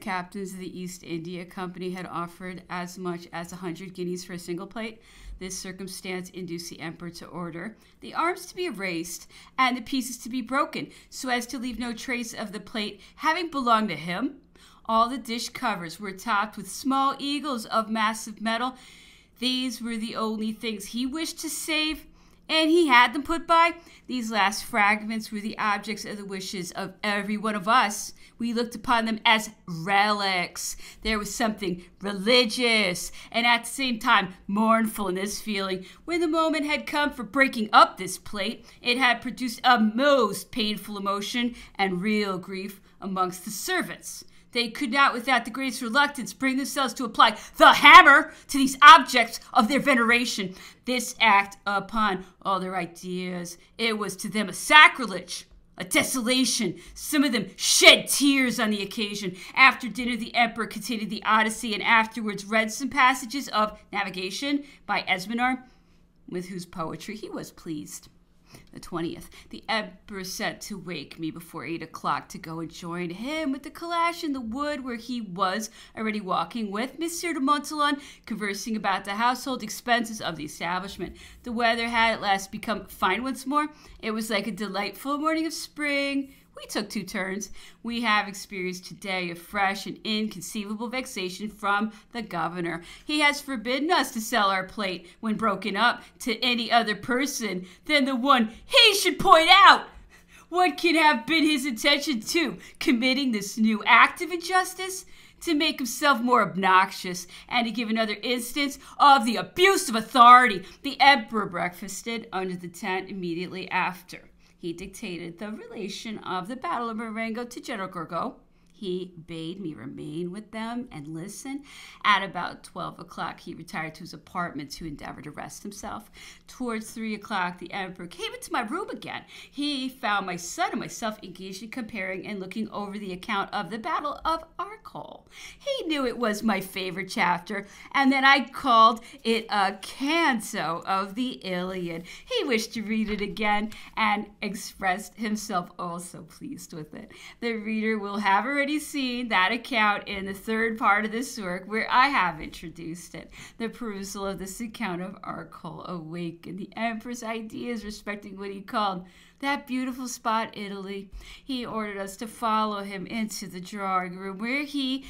captains of the East India Company had offered as much as 100 guineas for a single plate. This circumstance induced the emperor to order the arms to be erased and the pieces to be broken, so as to leave no trace of the plate having belonged to him. All the dish covers were topped with small eagles of massive metal. These were the only things he wished to save, and he had them put by. These last fragments were the objects of the wishes of every one of us. We looked upon them as relics. There was something religious and at the same time mournful in this feeling. When the moment had come for breaking up this plate, it had produced a most painful emotion and real grief amongst the servants. They could not, without the greatest reluctance, bring themselves to apply the hammer to these objects of their veneration. This act upon all their ideas, it was to them a sacrilege, a desolation. Some of them shed tears on the occasion. After dinner, the emperor continued the Odyssey and afterwards read some passages of Navigation by Esmenar, with whose poetry he was pleased. The 20th, the emperor sent to wake me before 8 o'clock to go and join him with the calash in the wood, where he was already walking with Monsieur de Montholon, conversing about the household expenses of the establishment. The weather had at last become fine once more. It was like a delightful morning of spring. We took 2 turns. We have experienced today a fresh and inconceivable vexation from the governor. He has forbidden us to sell our plate when broken up to any other person than the one he should point out. What can have been his intention to committing this new act of injustice? To make himself more obnoxious and to give another instance of the abuse of authority. The emperor breakfasted under the tent immediately after. He dictated the relation of the Battle of Marengo to General Gourgaud. He bade me remain with them and listen. At about 12 o'clock, he retired to his apartment to endeavor to rest himself. Towards 3 o'clock, the emperor came into my room again. He found my son and myself engaged in comparing and looking over the account of the Battle of Arcole. He knew it was my favorite chapter, and then I called it a canto of the Iliad. He wished to read it again and expressed himself also pleased with it. The reader will have already seen that account in the 3rd part of this work, where I have introduced it. The perusal of this account of Arcole awakened the emperor's ideas respecting what he called that beautiful spot, Italy. He ordered us to follow him into the drawing room, where he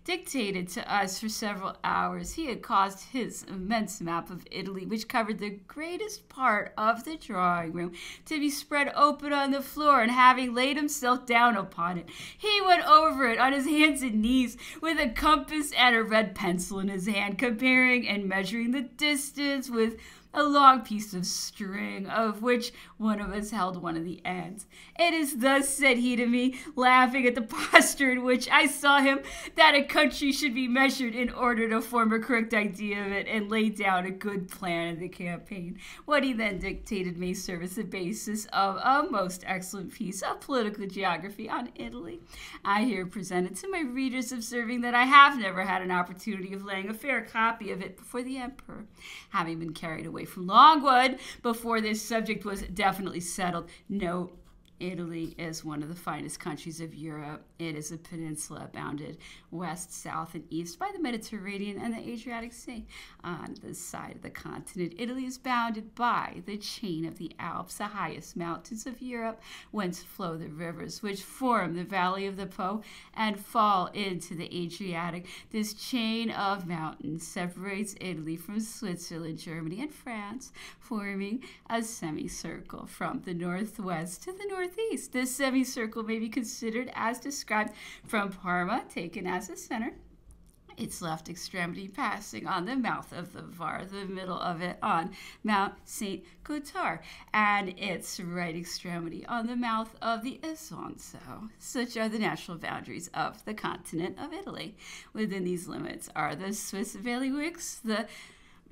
dictated to us for several hours. He had caused his immense map of Italy, which covered the greatest part of the drawing room, to be spread open on the floor, and having laid himself down upon it, he went over it on his hands and knees with a compass and a red pencil in his hand, comparing and measuring the distance with a long piece of string, of which one of us held one of the ends. It is thus, said he to me, laughing at the posture in which I saw him, that a country should be measured in order to form a correct idea of it and lay down a good plan of the campaign. What he then dictated may serve as the basis of a most excellent piece of political geography on Italy. I here present it to my readers, observing that I have never had an opportunity of laying a fair copy of it before the emperor, having been carried away from Longwood before this subject was definitely settled. Note, Italy is one of the finest countries of Europe. It is a peninsula bounded west, south, and east by the Mediterranean and the Adriatic Sea. On the side of the continent, Italy is bounded by the chain of the Alps, the highest mountains of Europe, whence flow the rivers which form the valley of the Po and fall into the Adriatic. This chain of mountains separates Italy from Switzerland, Germany, and France, forming a semicircle from the northwest to the northeast. This semicircle may be considered as described from Parma, taken as a center, its left extremity passing on the mouth of the Var, the middle of it on Mount St. Gothard, and its right extremity on the mouth of the Isonzo. Such are the natural boundaries of the continent of Italy. Within these limits are the Swiss bailiwicks, the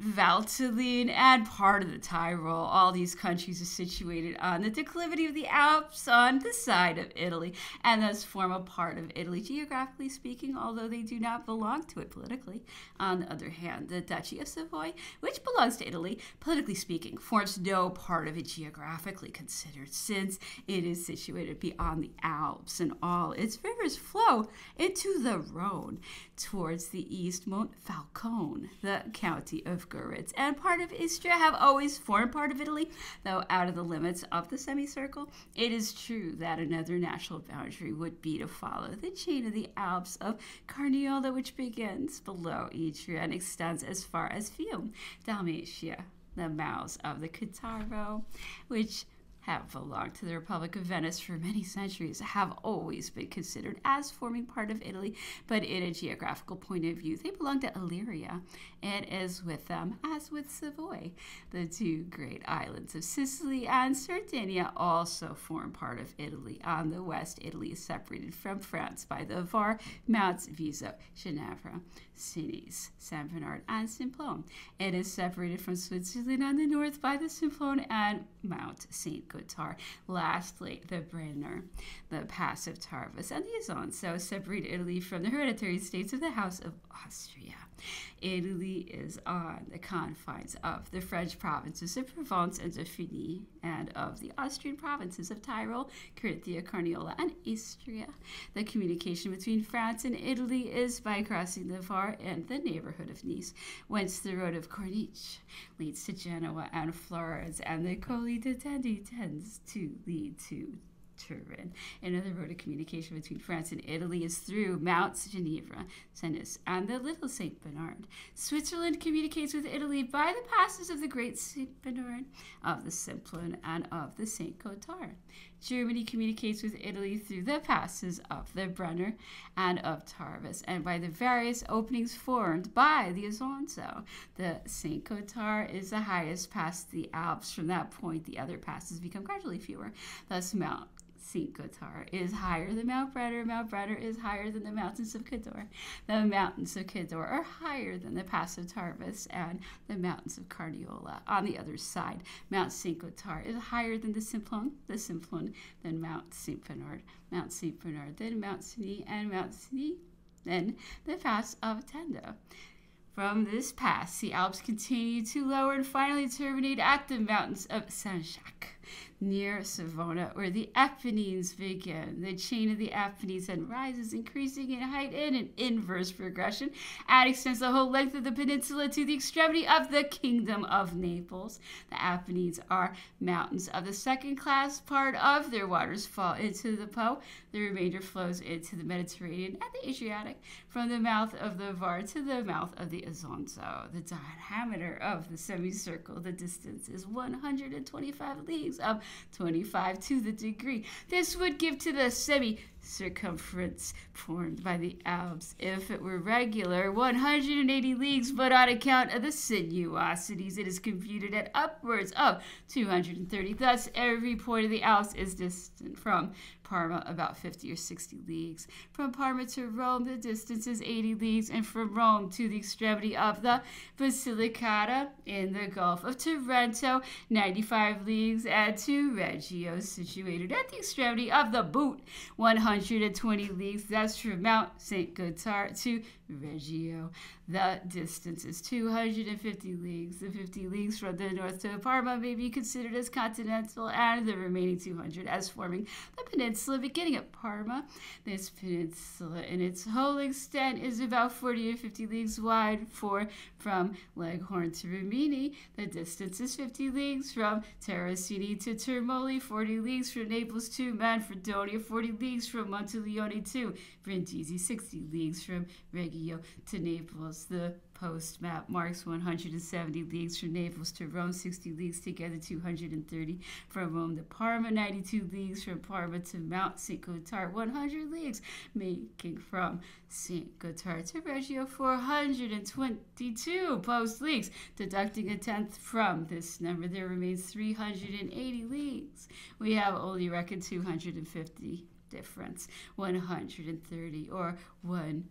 Valtelline, and part of the Tyrol. All these countries are situated on the declivity of the Alps on the side of Italy, and thus form a part of Italy geographically speaking, although they do not belong to it politically. On the other hand, the Duchy of Savoy, which belongs to Italy, politically speaking, forms no part of it geographically considered, since it is situated beyond the Alps, and all its rivers flow into the Rhone. Towards the east, Mont Falcone, the county of Goritz, and part of Istria have always formed part of Italy, though out of the limits of the semicircle. It is true that another national boundary would be to follow the chain of the Alps of Carniola, which begins below Istria and extends as far as Fiume, Dalmatia, the mouths of the Cattaro, which have belonged to the Republic of Venice for many centuries, have always been considered as forming part of Italy, but in a geographical point of view, they belong to Illyria. It is with them as with Savoy. The two great islands of Sicily and Sardinia also form part of Italy. On the west, Italy is separated from France by the Var, Mounts Viso, Ginevra, Sinis, Saint Bernard, and Simplon. It is separated from Switzerland on the north by the Simplon and Mount St. Gothard. Lastly, the Brenner, the Pass of Tarbes, and the Isonzo separate Italy from the hereditary states of the House of Austria. Italy is on the confines of the French provinces of Provence and Dauphiny, and of the Austrian provinces of Tyrol, Carinthia, Carniola, and Istria. The communication between France and Italy is by crossing the Var and the neighborhood of Nice, whence the road of Corniche leads to Genoa and Florence, and the Colli de Tendi tends to lead to Turin. Another road of communication between France and Italy is through Mounts Ginevra, Sennis, and the Little St. Bernard. Switzerland communicates with Italy by the passes of the Great St. Bernard, of the Simplon, and of the St. Gothard. Germany communicates with Italy through the passes of the Brenner and of Tarbes, and by the various openings formed by the Isonzo. The St. Gothard is the highest past the Alps. From that point, the other passes become gradually fewer. Thus, Mount St. Gothard is higher than Mount Brenner. Mount Brenner is higher than the mountains of Cador. The mountains of Cador are higher than the Pass of Tarbes and the mountains of Carniola. On the other side, Mount St. Gothard is higher than the Simplon than Mount St. Bernard, Mount St. Bernard, then Mount Cenis, and Mount Cenis, then the Pass of Tendo. From this pass, the Alps continue to lower and finally terminate at the mountains of Saint-Jacques, near Savona, where the Apennines begin. The chain of the Apennines then rises, increasing in height in an inverse progression, and extends the whole length of the peninsula to the extremity of the Kingdom of Naples. The Apennines are mountains of the second class. Part of their waters fall into the Po. The remainder flows into the Mediterranean and the Adriatic, from the mouth of the Var to the mouth of the Isonzo. The diameter of the semicircle, the distance, is 125 leagues, of 25 to the degree. This would give to the semi-circumference formed by the Alps, if it were regular, 180 leagues, but on account of the sinuosities, it is computed at upwards of 230. Thus, every point of the Alps is distant from Parma about 50 or 60 leagues. From Parma to Rome, the distance is 80 leagues, and from Rome to the extremity of the Basilicata in the Gulf of Taranto, 95 leagues, and to Reggio, situated at the extremity of the Boot, 120 leagues. Thus, from Mount St. Gothard to Reggio, the distance is 250 leagues. The 50 leagues from the north to Parma may be considered as continental, and the remaining 200 as forming the peninsula beginning at Parma. This peninsula in its whole extent is about 40 or 50 leagues wide, for from Leghorn to Rimini, the distance is 50 leagues. From Terracini to Termoli, 40 leagues. From Naples to Manfredonia, 40 leagues. From Monteleone to Brindisi, 60 leagues. From Reggio to Naples, the post map marks 170 leagues. From Naples to Rome, 60 leagues together, 230. From Rome to Parma, 92 leagues. From Parma to Mount St. Gothard, 100 leagues, making from St. Gothard to Reggio 422 post leagues. Deducting a tenth from this number, there remains 380 leagues. We have only reckoned 250 difference, 130 or 1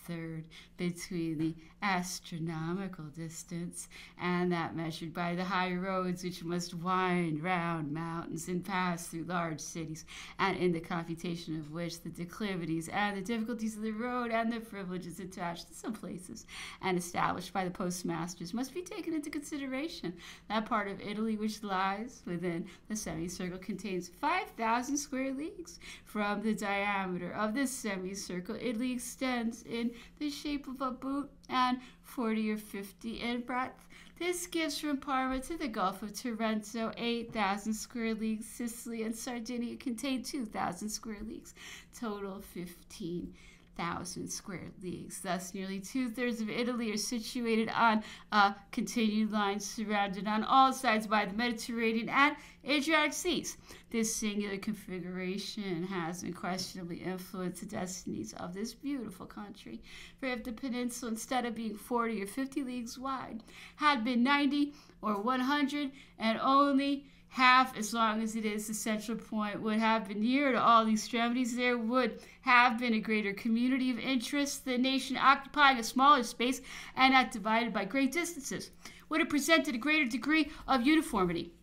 third between the astronomical distance and that measured by the high roads which must wind round mountains and pass through large cities, and in the computation of which the declivities and the difficulties of the road and the privileges attached to some places and established by the postmasters must be taken into consideration. That part of Italy which lies within the semicircle contains 5,000 square leagues. From the diameter of this semicircle, Italy extends in the shape of a boot and 40 or 50 in breadth. This gives from Parma to the Gulf of Taranto 8,000 square leagues. Sicily and Sardinia contain 2,000 square leagues. Total 15,000 square leagues. Thus, nearly two-thirds of Italy are situated on a continued line surrounded on all sides by the Mediterranean and Adriatic seas. This singular configuration has unquestionably influenced the destinies of this beautiful country. For if the peninsula, instead of being 40 or 50 leagues wide, had been 90 or 100 and only half as long as it is, the central point would have been nearer to all the extremities. There would have been a greater community of interests. The nation occupying a smaller space and not divided by great distances would have presented a greater degree of uniformity.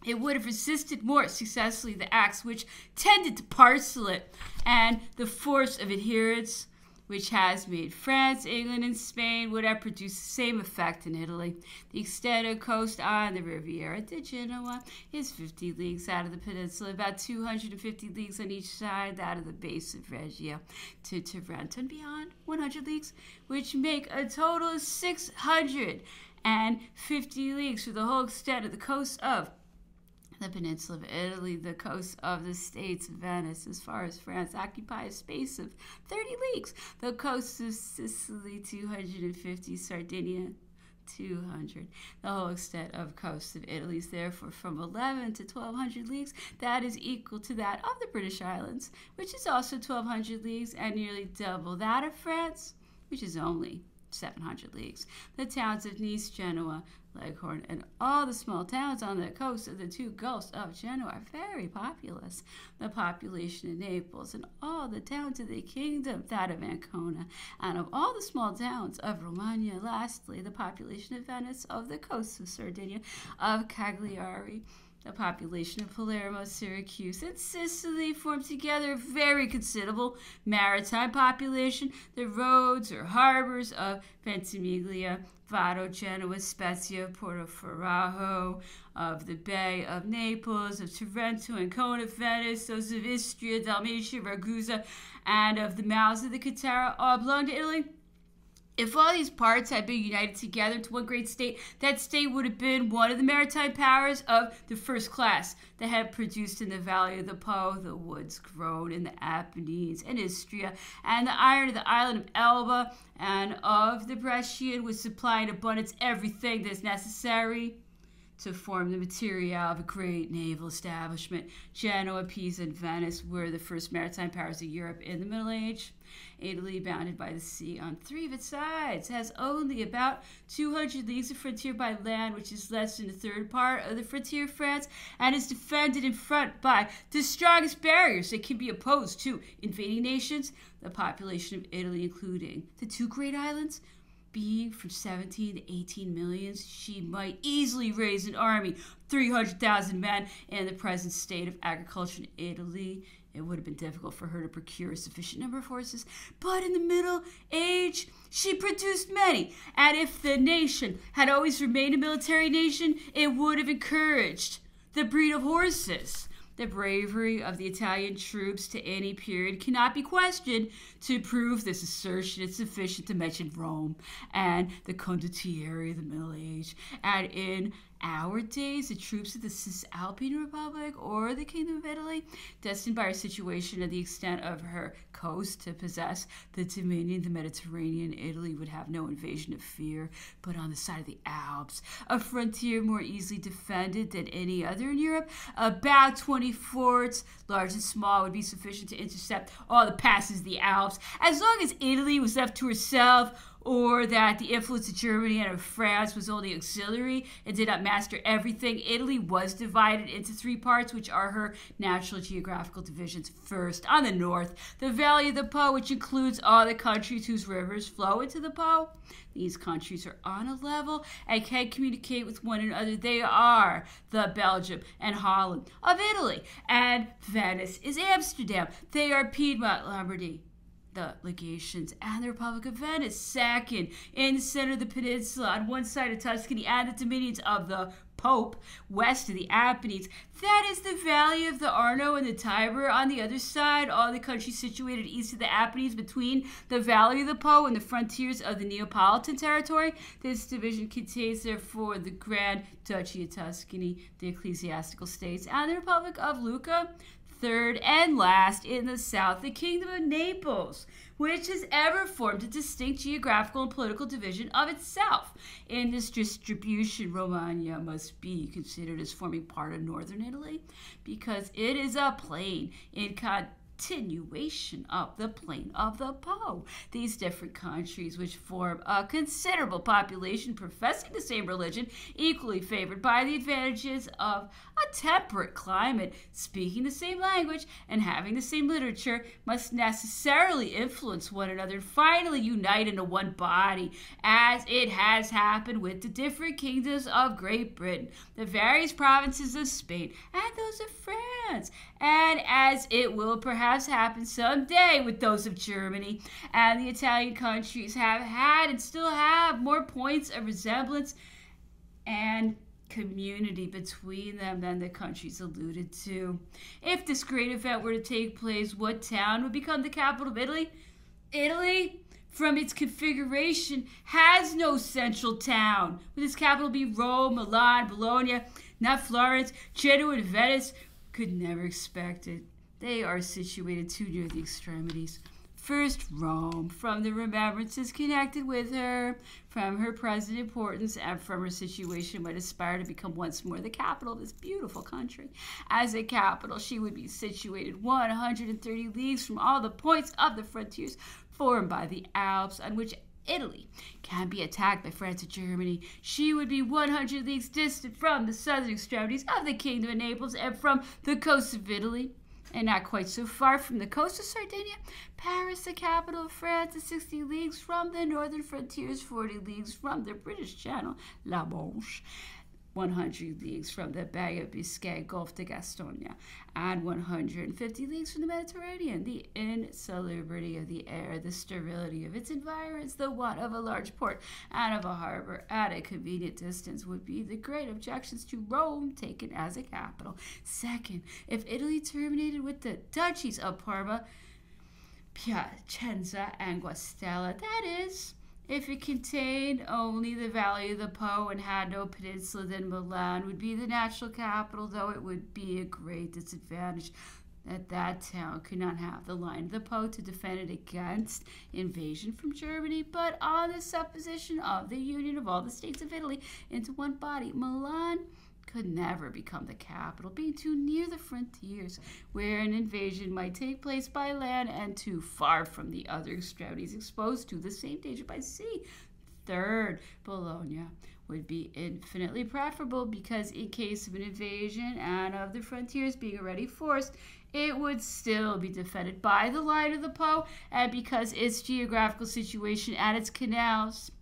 It would have resisted more successfully the acts which tended to parcel it, and the force of adherence which has made France, England, and Spain would have produced the same effect in Italy. The extent of coast on the Riviera di Genoa is 50 leagues out of the peninsula, about 250 leagues on each side, out of the base of Reggio to Taranto, and beyond 100 leagues, which make a total of 650 leagues for the whole extent of the coast of the peninsula of Italy. The coast of the states of Venice, as far as France, occupy a space of 30 leagues. The coast of Sicily, 250, Sardinia, 200. The whole extent of coast of Italy is therefore from 11 to 1,200 leagues. That is equal to that of the British Islands, which is also 1,200 leagues, and nearly double that of France, which is only 700 leagues. The towns of Nice, Genoa, Leghorn, and all the small towns on the coast of the two Gulfs of Genoa are very populous. The population of Naples and all the towns of the kingdom, that of Ancona, and of all the small towns of Romagna. Lastly, the population of Venice, of the coasts of Sardinia, of Cagliari, the population of Palermo, Syracuse, and Sicily form together a very considerable maritime population. The roads or harbors of Ventimiglia, Vado, Genoa, Spezia, Portoferrajo, of the Bay of Naples, of Taranto, Ancona, Venice, those of Istria, Dalmatia, Ragusa, and of the mouths of the Catara, all belong to Italy. If all these parts had been united together into one great state, that state would have been one of the maritime powers of the first class that had produced in the valley of the Po the woods grown in the Apennines and Istria, and the iron of the island of Elba and of the Brescian would supply in abundance everything that is necessary to form the material of a great naval establishment. Genoa, Pisa, and Venice were the first maritime powers of Europe in the Middle Age. Italy, bounded by the sea on 3 of its sides, has only about 200 leagues of frontier by land, which is less than a third part of the frontier of France, and is defended in front by the strongest barriers that can be opposed to invading nations. The population of Italy, including the 2 great islands, being from 17 to 18 millions, she might easily raise an army of 300,000 men. In the present state of agriculture in Italy, it would have been difficult for her to procure a sufficient number of horses, but in the Middle Age, she produced many, and if the nation had always remained a military nation, it would have encouraged the breed of horses. The bravery of the Italian troops to any period cannot be questioned. To prove this assertion, it's sufficient to mention Rome and the condottieri of the Middle Age. And in our days, the troops of the Cisalpine Republic or the Kingdom of Italy, destined by her situation and the extent of her coast to possess the dominion of the Mediterranean, Italy would have no invasion to fear. But on the side of the Alps, a frontier more easily defended than any other in Europe, about 20 forts, large and small, would be sufficient to intercept all the passes of the Alps. As long as Italy was left to herself, or that the influence of Germany and of France was only auxiliary and did not master everything. Italy was divided into three parts, which are her natural geographical divisions. First, on the north, the Valley of the Po, which includes all the countries whose rivers flow into the Po. These countries are on a level and can communicate with one another. They are the Belgium and Holland of Italy, and Venice is Amsterdam. They are Piedmont, Lombardy, the legations, and the Republic of Venice. Second, in the center of the peninsula, on one side of Tuscany and the dominions of the Pope, west of the Apennines. That is the valley of the Arno and the Tiber. On the other side, all the countries situated east of the Apennines between the valley of the Po and the frontiers of the Neapolitan territory. This division contains, therefore, the Grand Duchy of Tuscany, the ecclesiastical states, and the Republic of Lucca. Third and last, in the south, the Kingdom of Naples, which has ever formed a distinct geographical and political division of itself. In this distribution, Romagna must be considered as forming part of northern Italy because it is a plain in continuation of the plain of the Po. These different countries, which form a considerable population professing the same religion, equally favored by the advantages of a temperate climate, speaking the same language, and having the same literature, must necessarily influence one another and finally unite into one body, as it has happened with the different kingdoms of Great Britain, the various provinces of Spain, and those of France, and as it will perhaps happen someday with those of Germany. And the Italian countries have had and still have more points of resemblance and community between them than the countries alluded to. If this great event were to take place, what town would become the capital of Italy? Italy, from its configuration, has no central town, with its capital be Rome, Milan, Bologna, not Florence, Genoa, and Venice. Could never expect it. They are situated too near the extremities. First, Rome, from the remembrances connected with her, from her present importance, and from her situation, might aspire to become once more the capital of this beautiful country. As a capital, she would be situated 130 leagues from all the points of the frontiers formed by the Alps, on which Italy can be attacked by France or Germany. She would be 100 leagues distant from the southern extremities of the Kingdom of Naples and from the coast of Italy, and not quite so far from the coast of Sardinia. Paris, the capital of France, is 60 leagues from the northern frontiers, 40 leagues from the British Channel, La Manche, 100 leagues from the Bay of Biscay, Gulf de Gastonia, and 150 leagues from the Mediterranean. The insalubrity of the air, the sterility of its environs, the want of a large port and of a harbor at a convenient distance would be the great objections to Rome taken as a capital. Second, if Italy terminated with the duchies of Parma, Piacenza, and Guastella, that is, if it contained only the Valley of the Po and had no peninsula, then Milan would be the natural capital, though it would be a great disadvantage that that town could not have the line of the Po to defend it against invasion from Germany. But on the supposition of the union of all the states of Italy into one body, Milan could never become the capital, being too near the frontiers, where an invasion might take place by land, and too far from the other extremities, exposed to the same danger by sea. Third, Bologna would be infinitely preferable, because in case of an invasion and of the frontiers being already forced, it would still be defended by the line of the Po, and because its geographical situation and its canals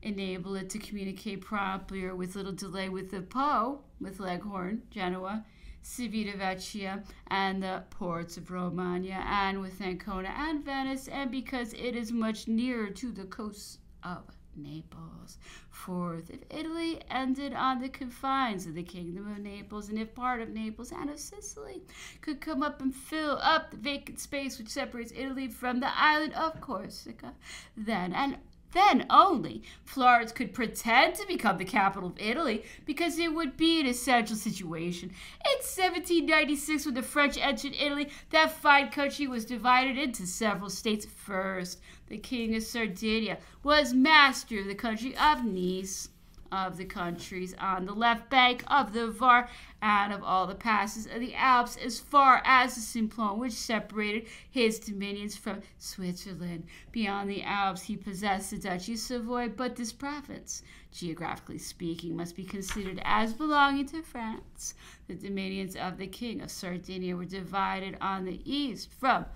enable it to communicate promptly or with little delay with the Po, with Leghorn, Genoa, Civitavecchia, and the ports of Romagna, and with Ancona and Venice, and because it is much nearer to the coasts of Naples. Fourth, if Italy ended on the confines of the Kingdom of Naples, and if part of Naples and of Sicily could come up and fill up the vacant space which separates Italy from the island of Corsica, then only Florence could pretend to become the capital of Italy, because it would be an essential situation. In 1796, when the French entered Italy, that fine country was divided into several states. First, the King of Sardinia was master of the country of Nice, of the countries on the left bank of the Var and of all the passes of the Alps as far as the Simplon, which separated his dominions from Switzerland. Beyond the Alps, he possessed the Duchy of Savoy, but this province, geographically speaking, must be considered as belonging to France. The dominions of the King of Sardinia were divided on the east from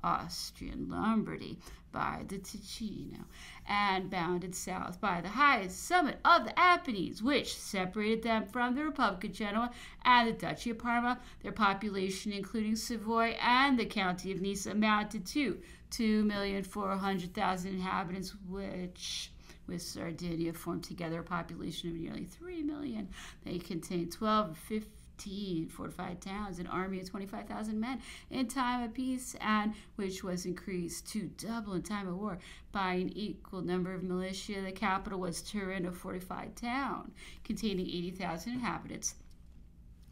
Austrian Lombardy by the Ticino, and bounded south by the highest summit of the Apennines, which separated them from the Republic of Genoa and the Duchy of Parma. Their population, including Savoy and the county of Nice, amounted to 2,400,000 inhabitants, which, with Sardinia, formed together a population of nearly 3 million. They contained 12 or 15 fortified towns, an army of 25,000 men in time of peace, and which was increased to double in time of war by an equal number of militia. The capital was Turin, a fortified town containing 80,000 inhabitants.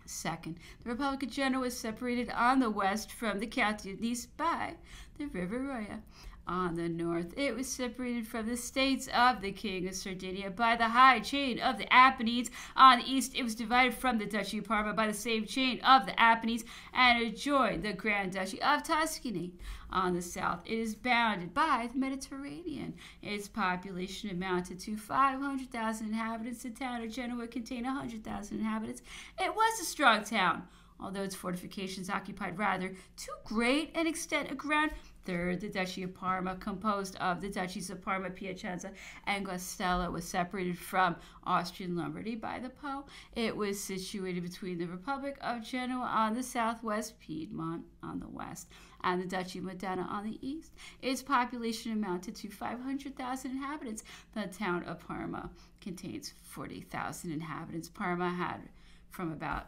Second, the Republic of Genoa was separated on the west from the county of Nice by the River Roya. On the north, it was separated from the states of the King of Sardinia by the high chain of the Apennines. On the east, it was divided from the Duchy of Parma by the same chain of the Apennines and adjoined the Grand Duchy of Tuscany. On the south, it is bounded by the Mediterranean. Its population amounted to 500,000 inhabitants. The town of Genoa contained 100,000 inhabitants. It was a strong town, although its fortifications occupied rather too great an extent of ground. Third, the Duchy of Parma, composed of the Duchies of Parma, Piacenza, and Guastella, was separated from Austrian Lombardy by the Po. It was situated between the Republic of Genoa on the southwest, Piedmont on the west, and the Duchy of Modena on the east. Its population amounted to 500,000 inhabitants. The town of Parma contains 40,000 inhabitants. Parma had from about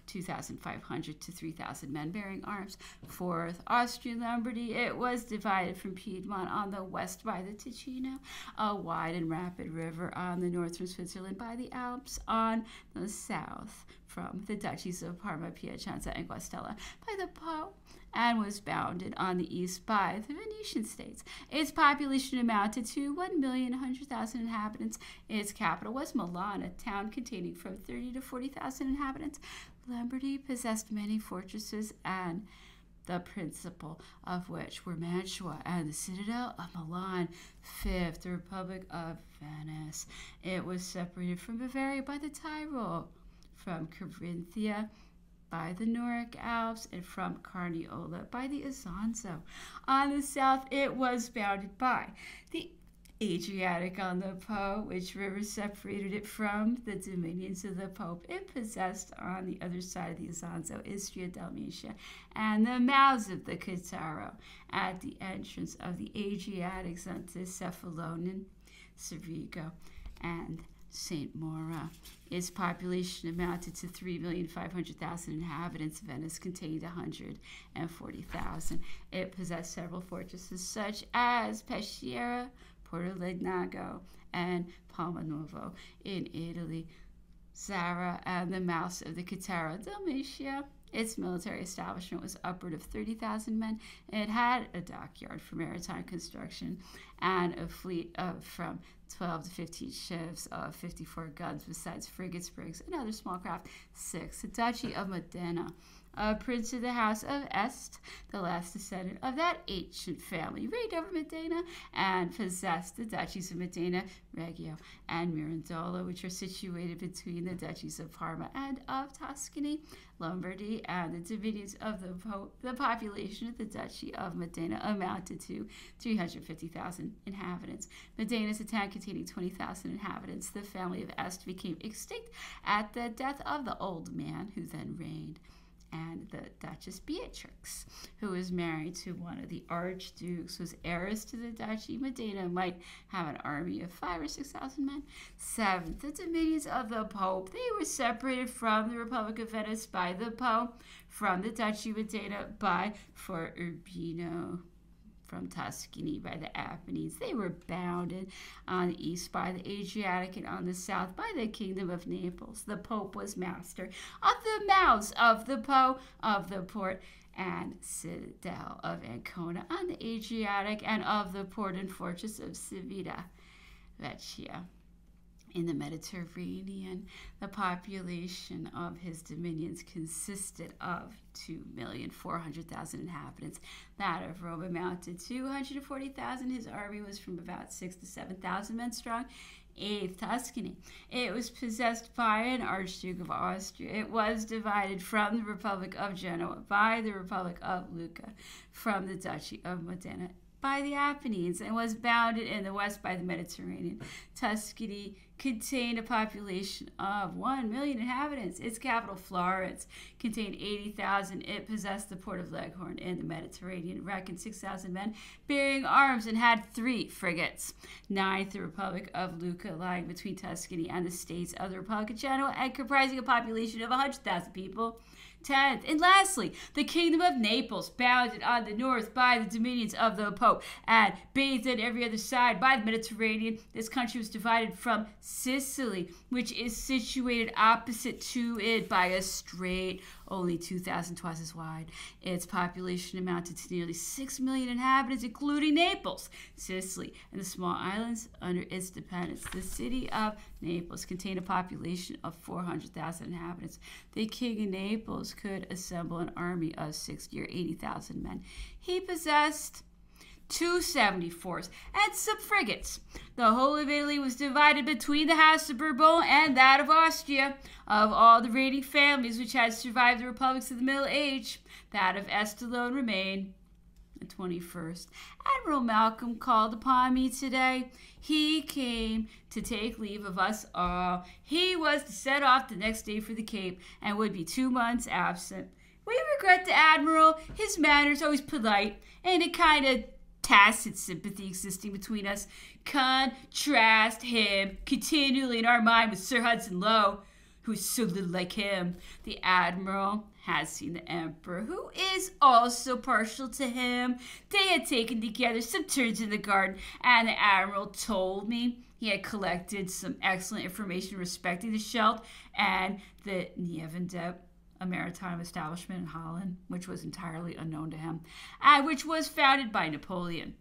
2,500 to 3,000 men bearing arms. Fourth, Austrian Lombardy. It was divided from Piedmont on the west by the Ticino, a wide and rapid river on the north from Switzerland by the Alps, on the south from the Duchies of Parma, Piacenza, and Guastella by the Po, and was bounded on the east by the Venetian states. Its population amounted to 1,100,000 inhabitants. Its capital was Milan, a town containing from 30 to 40,000 inhabitants. Lombardy possessed many fortresses, and the principal of which were Mantua and the citadel of Milan. Fifth, the Republic of Venice. It was separated from Bavaria by the Tyrol, from Carinthia by the Noric Alps, and from Carniola by the Isonzo. On the south, it was bounded by the Adriatic on the Po, which river separated it from the dominions of the Pope. It possessed on the other side of the Isonzo, Istria, Dalmatia, and the mouths of the Cattaro at the entrance of the Adriatic unto Cephalonin, Cerigo, and St. Maura. Its population amounted to 3,500,000 inhabitants. Venice contained 140,000. It possessed several fortresses such as Peschiera, Porto Legnago, and Palmanuovo in Italy, Zara, and the mouths of the Cattaro, Dalmatia. Its military establishment was upward of 30,000 men. It had a dockyard for maritime construction and a fleet of from 12 to 15 ships of 54 guns, besides frigates, brigs, and other small craft. 6. The Duchy of Modena. A prince of the house of Este, the last descendant of that ancient family, reigned over Modena and possessed the duchies of Modena, Reggio, and Mirandola, which are situated between the duchies of Parma and of Tuscany, Lombardy, and the dominions of the Pope. The population of the Duchy of Modena amounted to 350,000 inhabitants. Modena is a town containing 20,000 inhabitants. The family of Este became extinct at the death of the old man who then reigned, and the Duchess Beatrix, who was married to one of the archdukes, was heiress to the duchy. Modena might have an army of 5,000 or 6,000 men. 7. The dominions of the Pope. They were separated from the Republic of Venice by the Pope, from the Duchy of Modena by Fort Urbino, from Tuscany by the Apennines. They were bounded on the east by the Adriatic and on the south by the Kingdom of Naples. The Pope was master of the mouths of the Po, of the port and citadel of Ancona on the Adriatic, and of the port and fortress of Civita Vecchia. In the Mediterranean, the population of his dominions consisted of 2,400,000 inhabitants. That of Rome amounted to 240,000. His army was from about 6,000 to 7,000 men strong. Eighth, Tuscany. It was possessed by an Archduke of Austria. It was divided from the Republic of Genoa by the Republic of Lucca, from the Duchy of Modena by the Apennines, and was bounded in the west by the Mediterranean. Tuscany contained a population of 1 million inhabitants. Its capital, Florence, contained 80,000. It possessed the port of Leghorn in the Mediterranean, reckoned 6,000 men bearing arms, and had 3 frigates. Ninth, the Republic of Lucca, lying between Tuscany and the states of the Republic of Genoa, and comprising a population of 100,000 people. 10th, and lastly, the kingdom of Naples, bounded on the north by the dominions of the Pope, and bathed on every other side by the Mediterranean. This country was divided from Sicily, which is situated opposite to it by a strait only 2,000 twice as wide. Its population amounted to nearly 6 million inhabitants, including Naples, Sicily, and the small islands under its dependence. The city of Naples contained a population of 400,000 inhabitants. The king of Naples could assemble an army of 60 or 80,000 men. He possessed 274s and some frigates. The whole of Italy was divided between the House of Bourbon and that of Austria. Of all the reigning families which had survived the republics of the Middle Age, that of Este alone remained. The 21st. Admiral Malcolm called upon me today. He came to take leave of us all. He was to set off the next day for the Cape and would be 2 months absent. We regret the Admiral. His manners always polite, and a kind of tacit sympathy existing between us. Contrast him continually in our mind with Sir Hudson Lowe, who is so little like him. The Admiral has seen the Emperor, who is also partial to him. They had taken together some turns in the garden, and the Admiral told me he had collected some excellent information respecting the Scheldt and the Nieuwendyp, a maritime establishment in Holland, which was entirely unknown to him, and which was founded by Napoleon.